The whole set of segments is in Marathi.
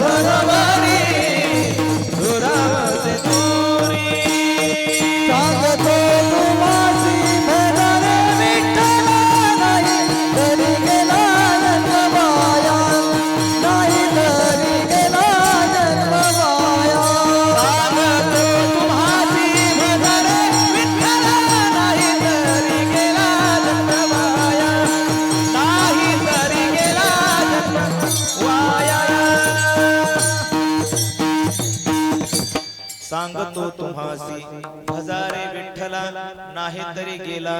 बरोबरी दुरावसे तोरी सांगतो तुम्हासी भजरे विठ्ठला नाही तरी गेला जन्मवाया नाही तरी गेला जन्मवाया सांगतो तुम्हासी भजरे विठ्ठला नाही तरी गेला जन्मवाया नाही तरी गेला जन्मवाया सांगतो तुम्हासी भजारे विठ्ठला नाही तरी गेला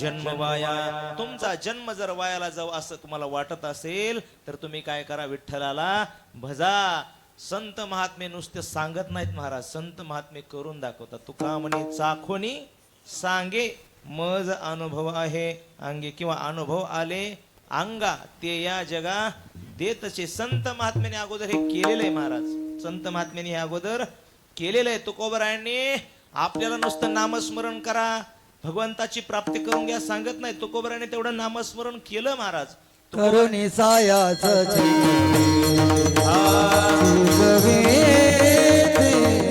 जन्म वाया. तुमचा जन्म जर वायाला जाऊ असं तुम्हाला वाटत असेल तर तुम्ही काय करा, विठ्ठलाला भजा. संत महात्मे नुसते सांगत नाहीत महाराज, संत महात्मे करून दाखवतात. तुका म्हणे चाखोनी सांगे मज अनुभव आहे अंगे, किंवा अनुभव आले अंगा ते या जगा देतचे. संत महात्म्याने अगोदर हे केलेलं आहे महाराज, संत महात्म्याने हे अगोदर केलेलं आहे. तुकोबरायांनी आपल्याला नुसतं नामस्मरण करा, भगवंताची प्राप्ती करून घ्या सांगत नाही. तुकोबरायांनी तेवढं नामस्मरण केलं महाराज. करुणी सायाच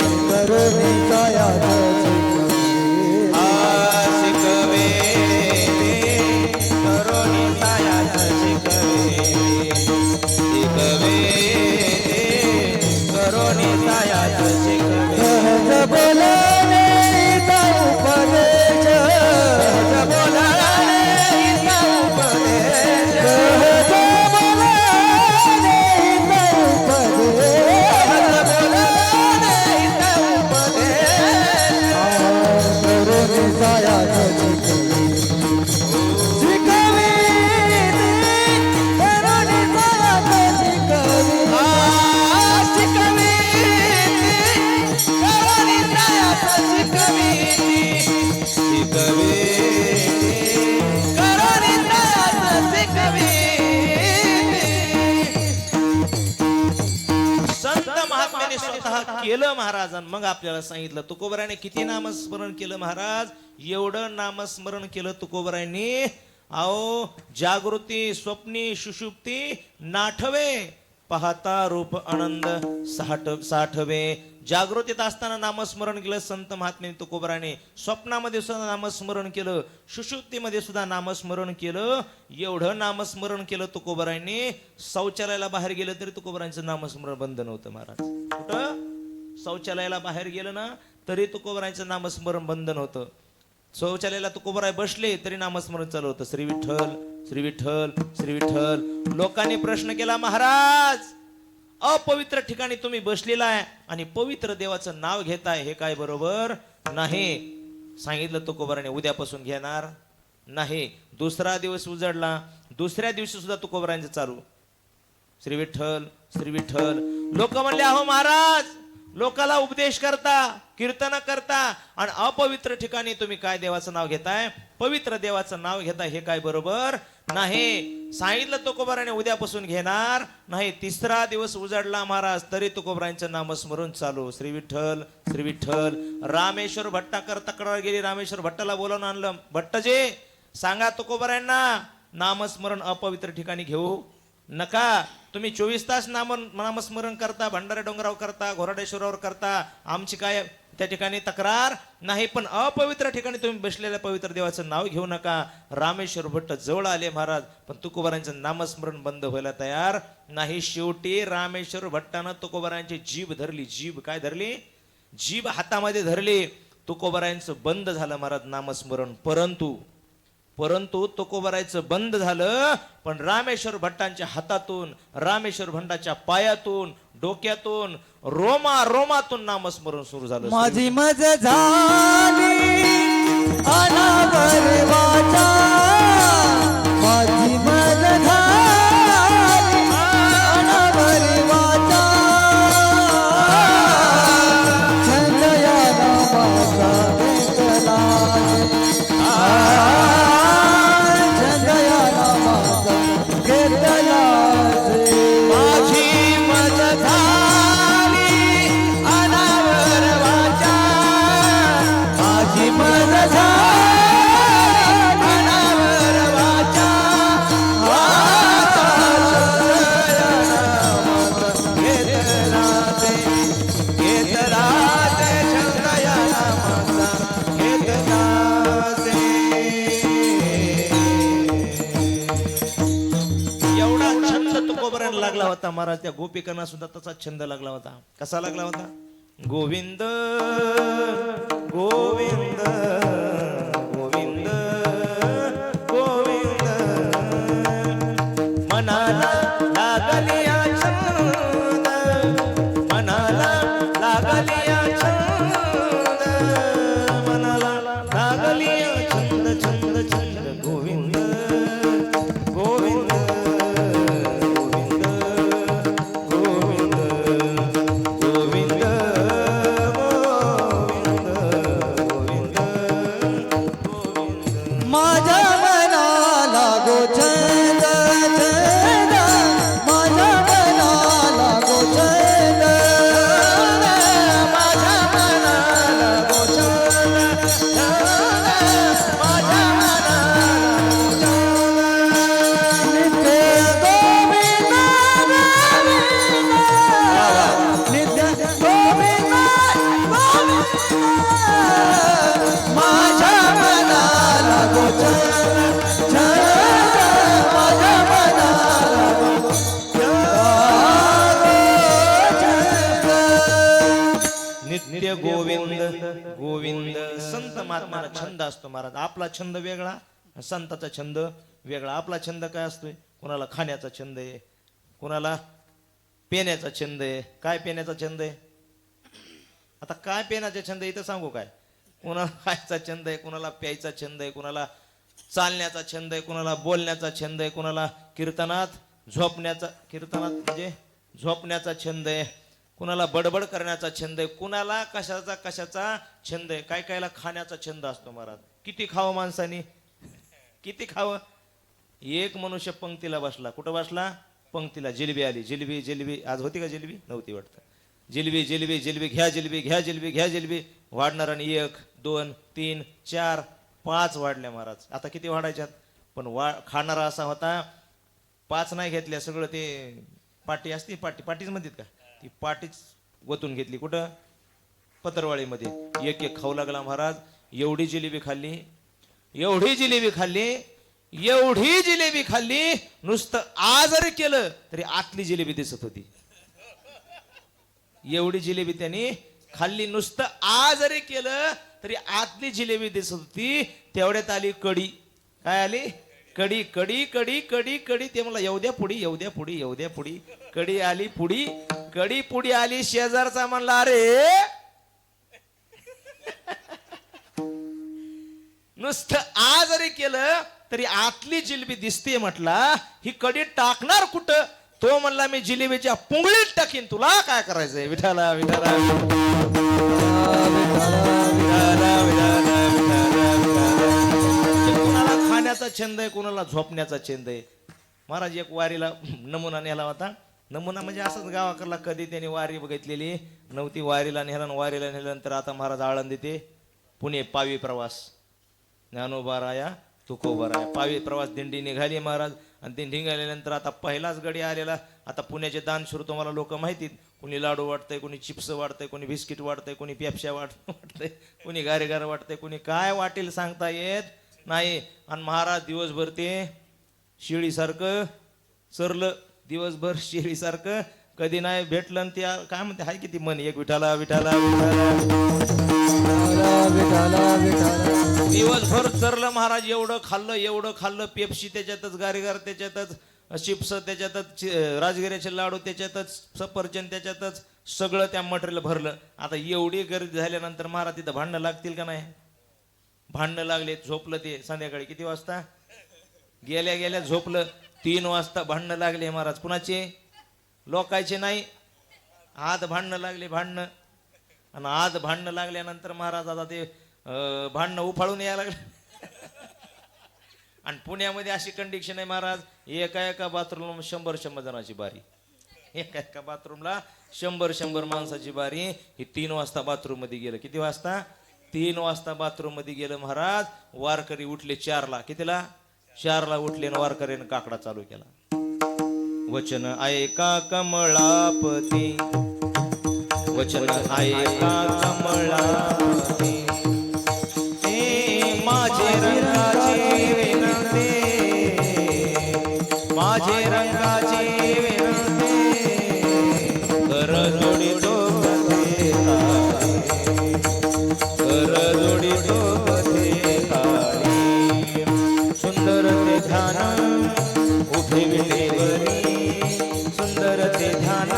करुणी सायाच शिकवे करुणी सायाच शिकवे शिकवे करुणी सायाच शिकवे. सहज बोलाने इता उपदेश सहज बोलाने इता उपदेश सहज बोलाने इता उपदेश सहज बोलाने इता उपदेश करुणी सायाच शिकवी करुणी सायाच शिकवी संत महात्म्याने स्वतः केलं महाराजांनी. मग आपल्याला सांगितलं तुकोबराने किती नामस्मरण केलं महाराज, एवढं नामस्मरण केलं तुकोबरायांनी. अहो जागृती स्वप्नी सुषुप्ती नाठवे पाहता रूप आनंद साठवे. जागृतीत असताना नामस्मरण केलं संत महात्म्याने तुकोबराने, स्वप्नामध्ये सुद्धा नामस्मरण केलं, सुषुप्तीमध्ये सुद्धा नामस्मरण केलं. एवढं नामस्मरण केलं तुकोबरायांनी, शौचालयाला बाहेर गेलं तरी तुकोबरायांचं नामस्मरण बंद नव्हतं महाराज. कुठं शौचालयाला बाहेर गेलं ना तरी तुकोबरायांचं नामस्मरण बंद नव्हतं. शौचालयाला तुकोबराय बसले तरी नामस्मरण चालू होतं. श्री विठ्ठल श्री विठ्ठल श्री विठ्ठल. लोकांनी प्रश्न केला, महाराज अपवित्र ठिकाणी तुम्ही बसलेला आहे आणि पवित्र देवाचं नाव घेताय, हे काय बरोबर नाही. सांगितलं तुकोबराने उद्यापासून घेणार नाही. दुसरा दिवस उजडला, दुसऱ्या दिवशी सुद्धा तुकोबरांचं चालू श्री विठ्ठल श्री विठ्ठल. लोक म्हणले, अहो महाराज लोकाला उपदेश करता कीर्तन करता आणि अपवित्र ठिकाणी तुम्ही काय देवाचं नाव घेताय, पवित्र देवाचं नाव घेताय, हे काय बरोबर नाही. सांगितलं तुकोबराने उद्यापासून घेणार नाही. तिसरा दिवस उजडला महाराज तरी तुकोबरांचं नामस्मरण चालू श्री विठ्ठल श्री विठ्ठल. रामेश्वर भट्टाकर तक्रार गेली, रामेश्वर भट्टाला बोलावून आणलं. भट्टजे सांगा तुकोबरायांना नामस्मरण अपवित्र ठिकाणी घेऊ नका. तुम्ही 24 तास नामस्मरण करता, भंडारा डोंगरावर करता, घोराडेश्वरावर करता, आमची काय त्या ठिकाणी तक्रार नाही, पण अपवित्र ठिकाणी तुम्ही बसलेल्या पवित्र देवाचं नाव घेऊ नका. रामेश्वर भट्ट जवळ आले महाराज, पण तुकोबरांचं नामस्मरण बंद व्हायला तयार नाही. शेवटी रामेश्वर भट्टानं तुकोबरांची जीभ धरली. जीभ काय धरली, जीभ हातामध्ये धरली. तुकोबरांचं बंद झालं महाराज नामस्मरण. परंतु तुकोबरायचं बंद झालं, पण रामेश्वर भट्टांच्या हातातून, रामेश्वर भट्टांच्या पायातून, डोक्यातून, रोमातून नामस्मरण सुरू झालं. माझी मज झाली अनावर वाचा, माझी मज झाली अनावर वाचा, छंद या नामाचा घेतला, छंद या नामाचा घेतला. माझी मज झाली अनावर वाचा, माझी मज झाली अनावर वाचा, महाराज त्या गोपिकांना सुद्धा तसा छंद लागला होता. कसा लागला होता? गोविंद गोविंद गोविंद गोविंद मनाला लागलिया छंद, मनाला लागलिया छंद, मनाला लागलिया छंद छंद छंद गोविंद गोविंद गोविंद गोविंद गोविंद गोविंद गोविंद. माझ्या मनाला गो छंद छंद, माझ्या मनाला गो छंद, माझ्या मनाला गो छंद छंद, माझ्या मनाला गो छंद. नित्य गोविंद गोविंद, नित्य गोविंद गोविंद, माझ्या मनाला गो छंद छंद, माझ्या मनाला गो छंद. नित्य गोविंद गोविंद. संत महात्माला छंद असतो महाराज. आपला छंद वेगळा, संताचा छंद वेगळा. आपला छंद काय असतोय? कोणाला खाण्याचा छंद आहे, कोणाला पेण्याचा छंद आहे. काय पेण्याचा छंद आहे? आता काय पेण्याचा छंद आहे इथं सांगू काय? कोणाला खायचा छंद आहे, कोणाला प्यायचा छंद आहे, कोणाला चालण्याचा छंद आहे, कोणाला बोलण्याचा छंद आहे, कोणाला कीर्तनात म्हणजे झोपण्याचा छंद आहे, कुणाला बडबड करण्याचा छंद आहे, कुणाला कशाचा छंद आहे. काय कायला खाण्याचा छंद असतो महाराज. किती खावं माणसाने, किती खावं. एक मनुष्य पंक्तीला बसला. कुठं बसला? पंक्तीला. जिलेबी आली. जिलेबी जिलेबी. आज होती का जिलेबी? नव्हती वाटतं. जिलेबी जिलेबी जिलेबी घ्या, जिलेबी घ्या, जिलेबी घ्या, जिलेबी. वाढणाराने 1 2 3 4 5 वाढल्या महाराज. आता किती वाढायच्यात? पण खाणारा असा होता, 5 नाही घेतल्या. सगळं ते पाटी असते, पाटीच म्हणतात का, ती पाटीच वतून घेतली. कुठं? पत्रवाळीमध्ये. एक एक खाऊ लागला महाराज. एवढी जिलेबी खाल्ली, एवढी जिलेबी खाल्ली, एवढी जिलेबी खाल्ली, नुसतं आजरी केलं तरी आतली जिलेबी दिसत होती. एवढी जिलेबी त्यांनी खाल्ली, नुसतं आजरी केलं तरी आतली जिलेबी दिसत होती. तेवढ्यात आली कडी. काय आली? कडी कडी कडी कडी कडी. ते मला येऊ द्या पुडी, येऊ द्या पुडी, येऊ द्या पुडी. कडी आली पुडी, कडी पुडी आली. शेजारचा म्हणला अरे नुसतं आजरी केलं तरी आतली जिलेबी दिसते. म्हटला ही कडी टाकणार कुठं? तो म्हणला मी जिलेबीच्या पुंगळीत टाकीन. तुला काय करायचंय? विठाला विठाला कुणाला खाण्याचा छंद आहे, कुणाला झोपण्याचा छंद आहे. महाराज एक वारीला नमुना नेला होता. नमुना म्हणजे असंच गावाकडला. कधी त्यांनी वारी बघितलेली नव्हती. वारीला नेला, वारीला नेल्यानंतर आता महाराज आळंदी ते पुणे पावी प्रवास. ज्ञानोबा राया तुकोबा राया. पावी प्रवास दिंडी निघाली महाराज. आणि दिंडी निघाल्यानंतर आता पहिलाच गडी आलेला. आता पुण्याचे दान सुरू तुम्हाला लोक माहितीत. कोणी लाडू वाटतंय, कोणी चिप्स वाटतंय, कोणी बिस्किट वाटतंय, कोणी पेप्स्या वाटतंय, कोणी गारेगार वाटतंय, कोणी काय वाटेल सांगता येत नाही. आणि महाराज दिवसभर ते शिळीसारखं सरलं. दिवसभर शिळीसारखं. कधी नाही भेटलं. आणि त्या काय म्हणते हाय किती मन एक विठाला विठाला दिवसभर चरलं महाराज. एवढं खाल्लं. पेप्सी त्याच्यातच, गारेगार त्याच्यातच, चिप्स त्याच्यातच, राजगिऱ्याचे लाडू त्याच्यातच, सफरचंद त्याच्यातच, सगळं त्या मटेरियल भरलं. आता एवढी गर्दी झाल्यानंतर महाराज तिथं भांडणं लागतील का नाही? भांडणं लागले. झोपलं ते संध्याकाळी किती वाजता? गेल्या गेल्या झोपलं. 3 वाजता भांडणं लागले महाराज. कुणाचे? लोकांचे नाही. आत भांडणं लागले. भांडणं. आणि आज भांडणं लागल्यानंतर महाराज आता ते भांडणं उफाळून यायला लागले. आणि पुण्यामध्ये अशी कंडिशन आहे महाराज, एका बाथरूमला 100 जणांची बारी. एका बाथरूमला 100 माणसाची बारी. ही 3 वाजता बाथरूम मध्ये गेलं. किती वाजता? 3 वाजता बाथरूम मध्ये गेलं महाराज. वारकरी उठले 4ला. कितीला? 4ला उठले. वारकरीने काकडा चालू केला. वचन ऐका कमळापती, वचन ऐका कमळापती, माझे रंगाची विनंती, माझे रंगाची विनंती, कर जोडितो मध्ये ताळे, कर जोडितो मध्ये ताळे. सुंदर ते ध्यान उभे विटेवरी, सुंदर ते ध्यान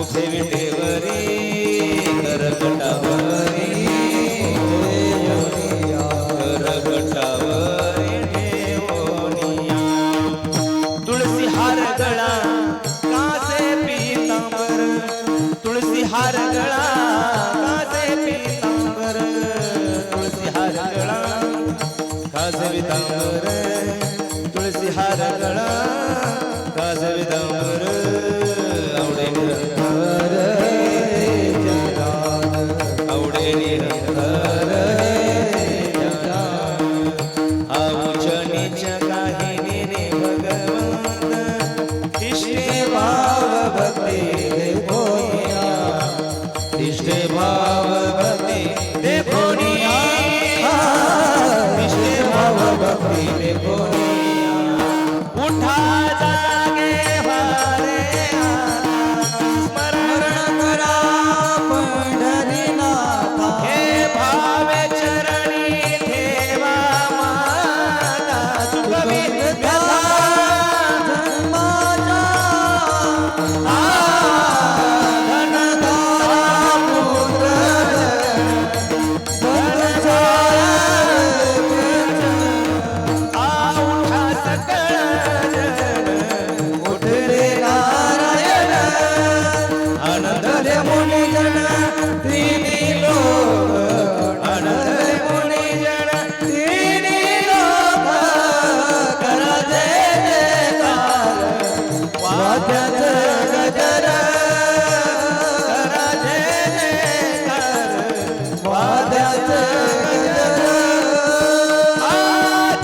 उभे विटेवरी, करगटावरी करगटावरी ठेवोनिया. तुळसी हार गळा कासे पीतांबर, तुळसी हार गळा कासे पीतांबर, तुळसी हार गळा कासे पीतांबर, तुळसी हार गळा कासे पीतांबर. आवडे निरंतर आवडे निरंतर आऊच नीच काही नेने भगवंत, इष्टे भाव भक्ती देखोनिया, इष्टे भाव भक्ती देखोनिया, इष्टे भाव भक्ती देखोनिया. उठा जागे वारे स्मरण करा पंढरीनाथा, हे भावे चरणी ठेवा माता. चुकवी व्यथा जन्माचा धनधारा पुत्र उठा सकळ जन, उठ रे नारायण, आनंद रे मुनी जन तिन्ही लोक, आनंद रे मुनी जन तिन्ही लोक, करा जय जयकार वाद्याचं गजर, करा जय जयकार. वाद्याचं गजर.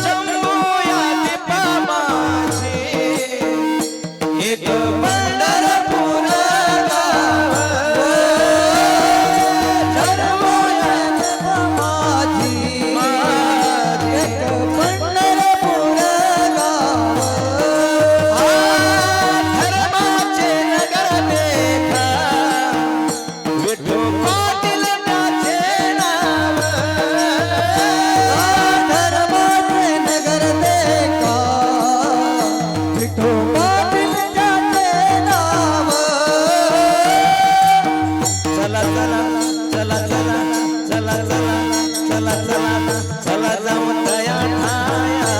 चंबूया दीपा माझे एक पंढरपूर गाव, जन्मोया माझी एक पंढरपूर गाव. धर्माचे नगर देखा, विठू पाटील त्याचे नाव. धर्माचे नगर देखा, विठू पाटील त्याचे नाव. चला चला चला चला चला चला चला चला चला जाऊ तया ठाया,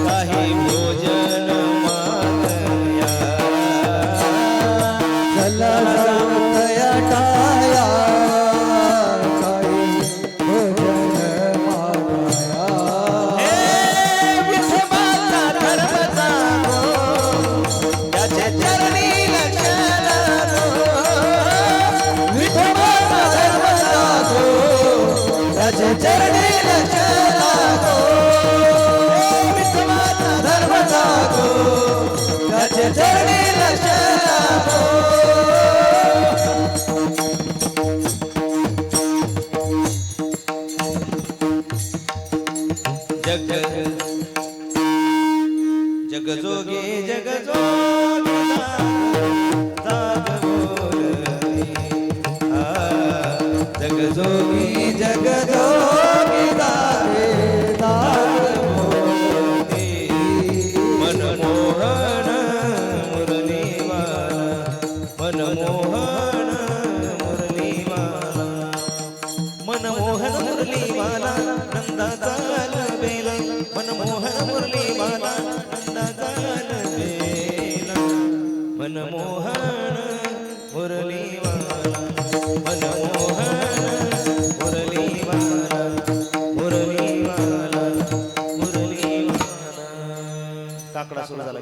काही भोजन मागया. चला जाऊया टाया, काही भोजन मागया. हे विठोबाचा धर्म जागो, त्याचे चरणी लक्षण दो. विठोबाचा धर्म जागो, त्याचे चरणी लक्ष लागो. विठोबाचा धर्म जागो, त्याचे चरणी लक्ष लागो. जग जगजोगे जगजोगे जाग बोलते. जगजोगी जगजोगी दारे दार बोलते. मनमोहन मुरलीवाला, मनमोहन मुरलीवाला, मनमोहन मुरलीवाला नंदाचा बेला, मनमोहन मुरलीवाला नंदाचा बेला. मनमोहन मुरलीवाला, मनमोहन मुरलीवाला, मुरलीवाला, मुरलीवाला. काकडा सुरू झाला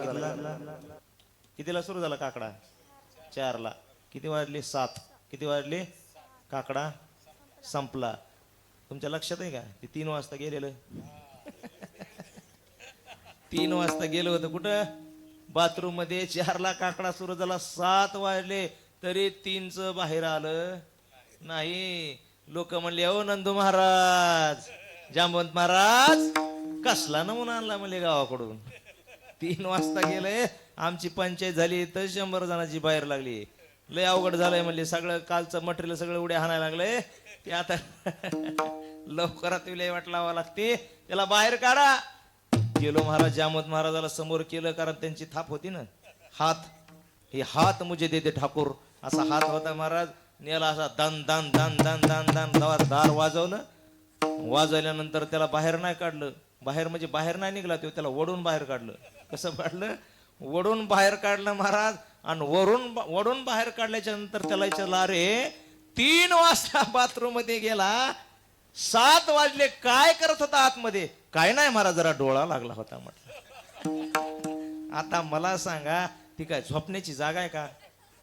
कितीला सुरू झाला काकडा? 4ला. किती वाजले? 7. किती वाजले? काकडा संपला. तुमच्या लक्षात आहे का ते 3 वाजता गेलेलं? 3 वाजता गेलं होतं कुठं? बाथरूम मध्ये. 4ला काकडा सुरू झाला, 7 वाजले तरी 3चं बाहेर आलं नाही. लोक म्हणले ओ नंदू महाराज, जांबवंत महाराज कसला नमुना आणला म्हणले गावाकडून. 3 वाजता गेले आमची पंचायत झाली तर 100 जणांची बाहेर लागली. लय अवघड झालंय म्हणले, सगळं कालचं मटेरियल सगळं उड्या हाणायला लागलंय ते आता लवकरात विलय वाट लावा लागते, त्याला बाहेर काढा. गेलो महाराज जामोद महाराजाला समोर केलं, कारण त्यांची थाप होती ना, हात, हे हात मुझे देते ठाकूर, असा हात होता महाराज. नेला असा दन दन दन दन दन दन दार वाजवलं. वाजवल्यानंतर त्याला बाहेर नाही काढलं, बाहेर म्हणजे बाहेर नाही निघला तो, त्याला वडून बाहेर काढलं. कसं काढलं? वडून बाहेर काढलं महाराज. आणि वडून बाहेर काढल्याच्या नंतर त्याला विचारलं, अरे 3 वाजता बाथरूम मध्ये गेला, 7 वाजले, काय करत होता आतमध्ये? काय नाही महाराज, जरा डोळा लागला होता म्हटलं. आता मला सांगा, ती काय झोपण्याची जागा आहे का?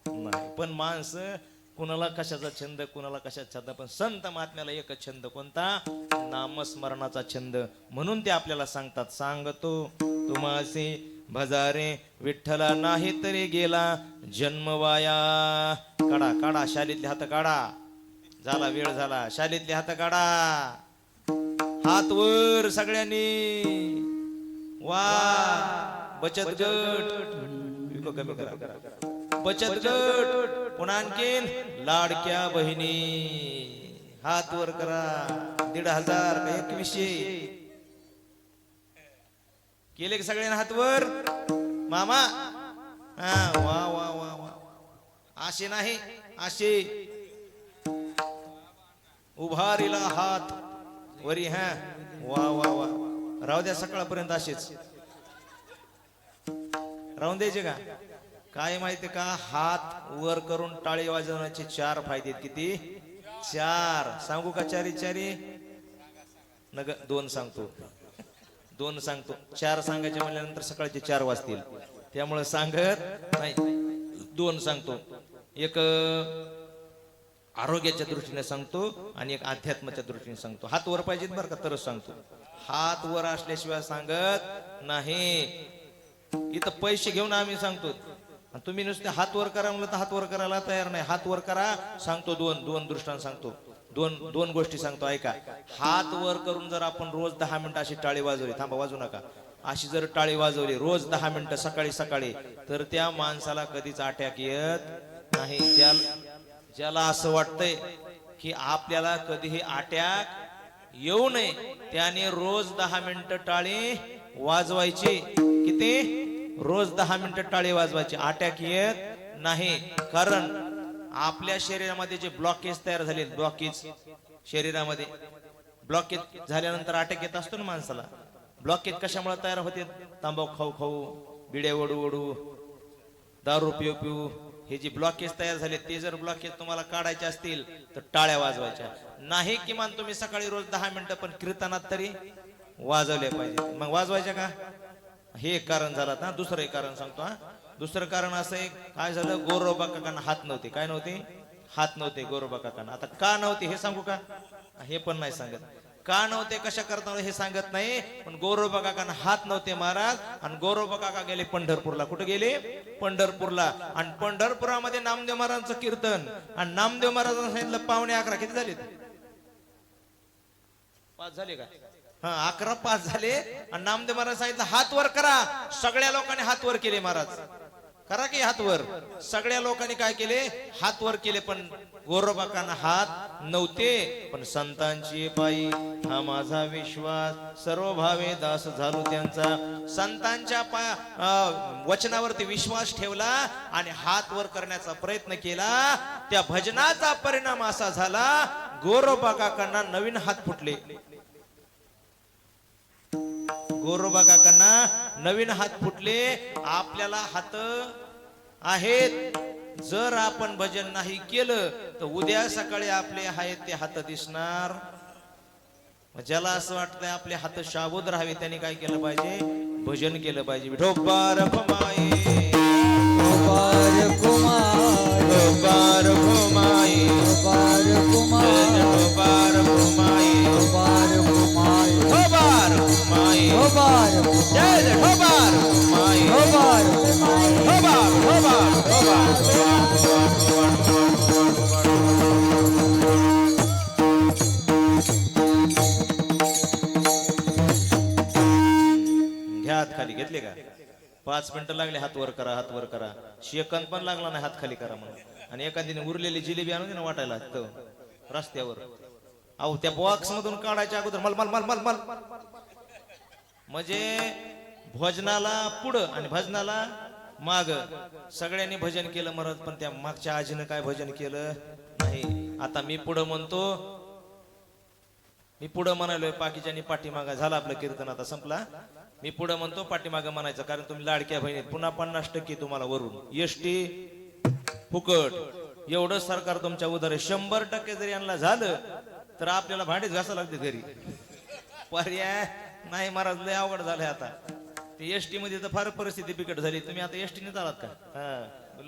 नाही. पण माणसं कुणाला कशाचा छंद, कुणाला कशाचा छंद, पण संत महात्म्याला एकच छंद, कोणता? नामस्मरणाचा छंद. म्हणून ते आपल्याला सांगतात, सांगतो तुम्हासी भजारे विठ्ठला नाही तरी गेला जन्म वाया. काढा काढा शालीतले हात काढा, झाला वेळ झाला, शालीतले हात काढा, हात वर सगळ्यांनी. वा बचत गट कमी करा, बचत गट. पुन्हा आणखीन लाडक्या बहिणी हात वर करा. 1,500 का 2100 केले सगळ्यांना हात वर? मामा हा, वा वा वा वा, असे नाही, असे उभारीला हात वरी. हा, वा वा वा, राहू द्या सकाळपर्यंत असेच राहून द्यायचे का? काय माहिती का, हात वर करून टाळी वाजवण्याचे 4 फायदे. किती? 4. सांगू का? चारी नग 2 सांगतो, 2 सांगतो. 4 सांगायचे म्हणल्यानंतर सकाळचे 4 वाजतील, त्यामुळे सांगत नाही. 2 सांगतो. एक आरोग्याच्या दृष्टीने सांगतो आणि एक अध्यात्माच्या दृष्टीने सांगतो. हात वर पाहिजेत बरं का, तरच सांगतो. हात वर असल्याशिवाय सांगत नाही. इथं पैसे घेऊन आम्ही सांगतो, तुम्ही नुसते हात वर करा म्हणलं तर हात वर करायला तयार नाही. हात वर करा सांगतो. 2 दृष्टांत सांगतो, 2 गोष्टी सांगतो, ऐका. हात वर करून जर आपण रोज 10 मिनिटं अशी टाळी वाजवली, थांबा वाजू नका, अशी जर टाळी वाजवली रोज 10 मिनिटं सकाळी सकाळी, तर त्या माणसाला कधीच अटॅक येत नाही. ज्याला असं वाटतंय की आपल्याला कधीही अटॅक येऊ नये, त्याने रोज 10 मिनिटं टाळी वाजवायची. किती? रोज 10 मिनिटं टाळी वाजवायची. अटॅक येत नाही. कारण आपल्या शरीरामध्ये जे ब्लॉकेज तयार झाले, ब्लॉकेज शरीरामध्ये, ब्लॉकेज झाल्यानंतर अटॅक येत असतो ना माणसाला. ब्लॉकेज कशामुळे तयार होते? तांबाखू खाऊ खाऊ, बिड्या ओढू ओढू, दारू पिऊ पिऊ, हे जे ब्लॉकेज तयार झाले, ते जर ब्लॉकेज तुम्हाला काढायचे असतील तर टाळ्या वाजवायच्या. नाही किमान तुम्ही सकाळी रोज 10 मिनिटं पण कीर्तनात तरी वाजवले पाहिजे. मग वाजवायच्या का? हे एक कारण झालं ना. दुसरं एक कारण सांगतो. हा, दुसरं कारण असं आहे, काय झालं, गोरोबा काकांना हात नव्हते. काय नव्हते? हात नव्हते गोरोबा काकांना. आता का नव्हते हे सांगू का? हे पण नाही सांगत. का नव्हते, कशा करता हे सांगत नाही. पण गोरोबा काकांना हात नव्हते महाराज. आणि गोरोबा काका गेले पंढरपूरला. कुठे गेले? पंढरपूरला. आणि पंढरपुरामध्ये नामदेव महाराजांचं कीर्तन, आणि नामदेव महाराजांना सांगितलं 11:45. किती झाले? 5 झाले का? हा, 11:05 झाले. आणि नामदेव महाराज सांगितलं हात वर करा. सगळ्या लोकांनी हात वर केले. महाराज करा की हात वर. सगळ्या लोकांनी काय केले? हात वर केले. पण गोरोबाकांना हात नव्हते. पण संतांची पायी हा माझा विश्वास, सर्व भावे दास झालो त्यांचा. संतांच्या वचनावरती विश्वास ठेवला आणि हात वर करण्याचा प्रयत्न केला. त्या भजनाचा परिणाम असा झाला, गोरोबा काकांना नवीन हात फुटले. गोरोबा काकांना नवीन हात फुटले. आपल्याला हात आहेत, जर आपण भजन नाही केलं तर उद्या सकाळी आपले आहेत ते हात दिसणार. ज्याला असं वाटतंय आपले हात शाबूत राहावे, त्यांनी काय केलं पाहिजे? भजन केलं पाहिजे. विठोबार घुमाई, विठोबार घुमाई, विठोबार घुमाई, विठोबार घुमाई, विठोबार घुमाई, विठोबार घुमाई, विठोबार घुमाई, विठोबार जय विठोबार घुमाई, विठोबार घुमाई, विठोबार, विठोबार, घ्या हात खाली. घेतले का? 5 मिनिटं लागले हात वर करा, हात वर करा. शेकंद पण लागला नाही हात खाली करा म्हणून. आणि एखादीने उरलेली जिलेबी आणून दे ना वाटायला रस्त्यावर. अहो त्या बॉक्स मधून काढायच्या अगोदर मल मल मल मल मल म्हणजे भोजनाला पुढं आणि भजनाला माग. सगळ्यांनी भजन केलं महाराज, पण त्या मागच्या आजीनं काय भजन केलं नाही. आता मी पुढं म्हणतो, मी पुढं म्हणालोय, बाकीच्यानी पाठीमागा. झालं आपलं कीर्तन, आता संपला. मी पुढं म्हणतो, पाठीमागं म्हणायचं, कारण तुम्ही लाडक्या बहिणीत. पुन्हा 50% तुम्हाला वरून एसटी फुकट. एवढं सरकार तुमच्या उदार आहे. 100% जरी यांना झालं तर आपल्याला भांडीच घासा लागते घरी. पर्याय नाही महाराज, लय अवघड झालंय आता. ते एसटी मध्ये तर फार परिस्थिती बिकट झाली. तुम्ही आता एसटीने चालात का? हा,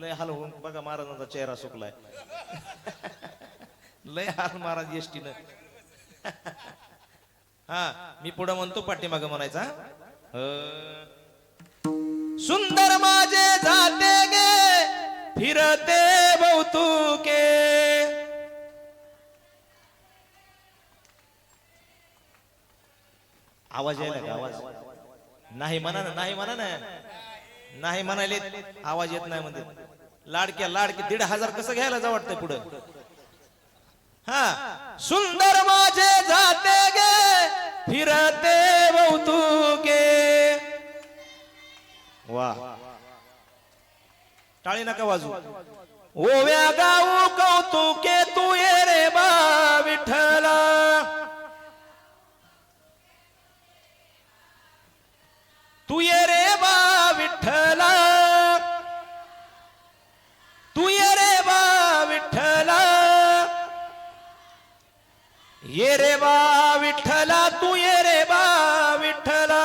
लय हाल होऊन बघा, महाराजांचा चेहरा सुकलाय. लय हाल महाराज एसटीनं. हा, मी पुढं म्हणतो, पाठीमागं म्हणायचा. सुंदर माझे जाते गे फिरते बहुतुके. आवाज यायला का? आवाज नाही म्हणा ना, नाही म्हणा ना, नाही म्हणाले आवाज येत नाही म्हणते. लाडक्या 1,500 कसं घ्यायला जा वाटतंय पुढं. हा, सुंदर माझे जाते गे फिरते बहुतुके. वा, टाळी नका वाजू. ओव्या गाऊ कौतुके तू ये रे बा विठ्ठला. तू ये रे बा विठ्ठला, तू ये रे बा विठ्ठला, ये रे बा विठ्ठला, तू ये रे बा विठ्ठला.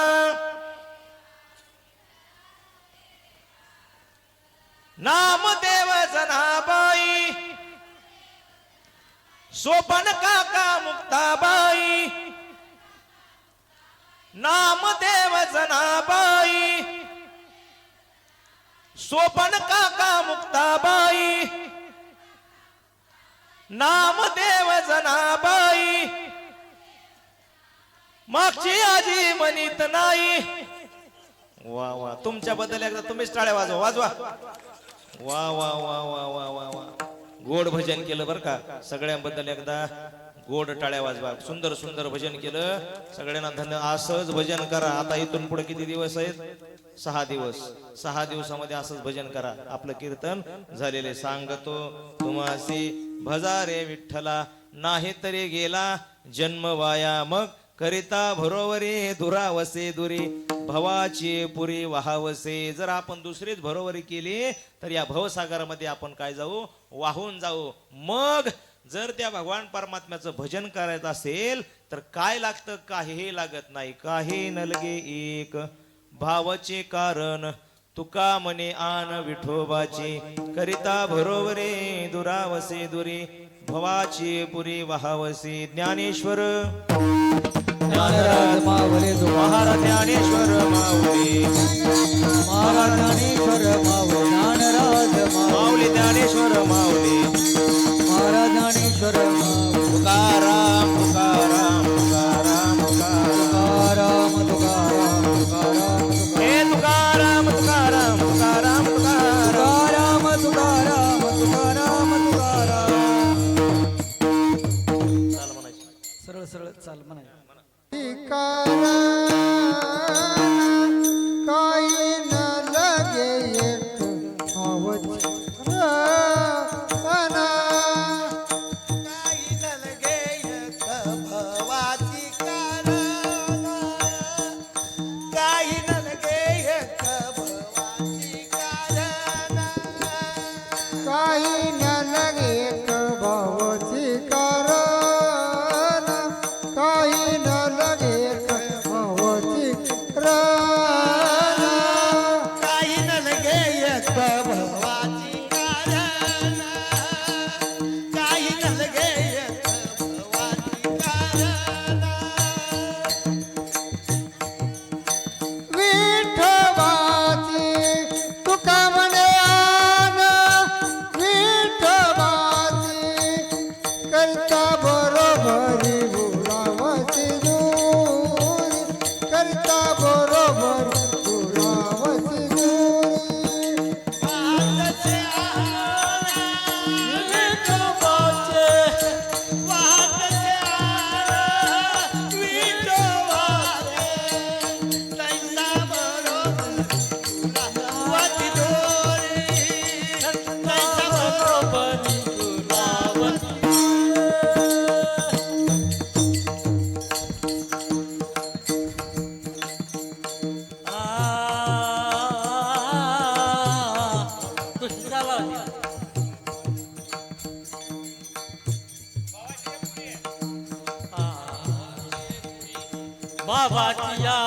नामदेव जनाबाई, सोपन काका मुक्ताबाई. नामदेव जनाबाई, सोपन काका मुक्ताबाई. नामदेव जनाबाई, मागची आजी म्हणीत नाही. वा वा, तुमच्याबद्दल एकदा तुम्हीच टाळ्या वाजवा, वाजवा. वा वा वा वा वा वा वा, गोड भजन केलं बर का. सगळ्यांबद्दल एकदा गोड टाळ्या वाजवा. सुंदर सुंदर भजन केलं. सगळ्यांना धन्य. असंच भजन करा. आता इथून पुढे किती दिवस आहेत? 6 दिवस. 6 दिवसामध्ये असंच भजन करा. आपलं कीर्तन झालेले सांगतो तुम्हासी. भजा रे विठ्ठला, नाही तरी गेला जन्म वाया. मग करिता भरोवरी दुरावसे दुरी, भवाची पुरी वाहावसे. जर आपण दुसरीच भरोवरी केली तर या भवसागरामध्ये आपण काय जाऊ? वाहून जाऊ. मग जर त्या भगवान परमात्म्याचं भजन करायचं असेल तर काय लागतं? काहीही लागत नाही. काही नलगे एक भावाचे कारण, तुका म्हणे आन विठोबाची. करिता भरोवरे दुरावसे दुरी, भवाची पुरी वाहावसे. ज्ञानेश्वर ज्ञानराज मावळे महाराज ज्ञानेश्वर माऊली, महाराज ज्ञानेश्वर मावळे. ज्ञानराज माऊली ज्ञानेश्वर माऊली. महाराज ज्ञानेश्वर मावळे. तुकाराम तुकाराम तुकाराम तुकाराम तुकाराम तुकाराम तुकाराम हे तुकाराम तुकाराम तुकाराम तुकाराम तुकाराम तुकाराम तुकाराम तुकाराम. चाल म्हणायची. सरळ सरळ चाल म्हणाय. काही न लगे एक भावच राना. काही न लगे एक भवाची कारणा. काही न लगे एक भवाची कारणा. काही न लगे एक भावची कारणा. काही न लगे एक भावची राना. काही न लगे एक भवाची कारणा. काही न लगे एक भवाची कारणा. विठोबाची तुका म्हणे आन. विठोबाची बाबाची या